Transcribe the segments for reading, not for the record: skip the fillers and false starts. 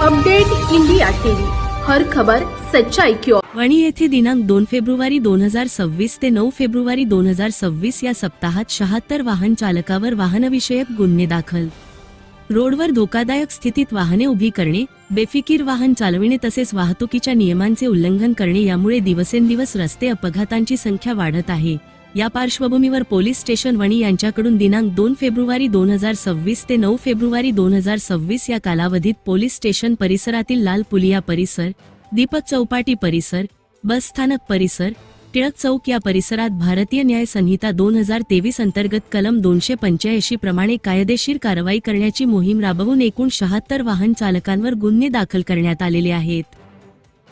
Update India TV, हर खबर सच्चाई की ओर। वणी येथे दिनांक 2 फेब्रुवारी 2026 ते 9 फेब्रुवारी 2026 या सप्ताहात 76 वाहन चालकावर वाहनविषयक गुन्हे दाखल। रोडवर धोकादायक स्थितीत वाहने उभी करणे, बेफिकीर वाहन चालविणे तसेच वाहतुकीच्या नियमांचे उल्लंघन करणे यामुळे दिवसेंदिवस रस्ते अपघातांची संख्या वाढत आहे। या पार्श्वभूमीवर पोलीस स्टेशन वणी यांच्याकडून दिनांक 2 फेब्रुवारी 2026 ते 9 फेब्रुवारी 2026 या कालावधीत पोलीस स्टेशन परिसरातील लाल पुलिया परिसर, दीपक चौपाटी परिसर, बस स्थानक परिसर, टिळक चौक या परिसरात भारतीय न्याय संहिता 2023 अंतर्गत कलम 285 प्रमाणे कायदेशीर कारवाई करण्याची मोहीम राबवून एकूण 76 वाहन चालकांवर गुन्हे दाखल करण्यात आलेले आहेत।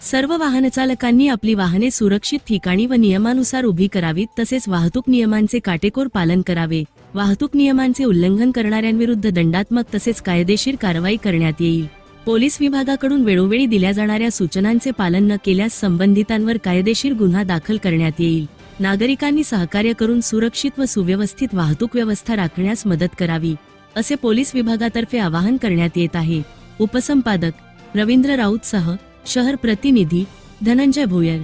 सर्व वाहनचालकांनी आपली वाहने सुरक्षित ठिकाणी व नियमानुसार उभी करावीत तसेच वाहतूक नियमांचे काटेकोर पालन करावे। वाहतूक नियमांचे उल्लंघन करणाऱ्यांविरुद्ध दंडात्मक तसेच कायदेशीर कारवाई करण्यात येईल। पोलीस विभागाकडून वेळोवेळी दिल्या जाणाऱ्या सूचनांचे पालन न केल्यास संबंधितांवर कायदेशीर गुन्हा दाखल करण्यात येईल। नागरिकांनी सहकार्य करून सुरक्षित व सुव्यवस्थित वाहतूक व्यवस्था राखण्यास मदत करावी, असे पोलीस विभागातर्फे आवाहन करण्यात येत आहे। उपसंपादक रवींद्र राऊतसह शहर प्रतिनिधी धनंजय भोयर।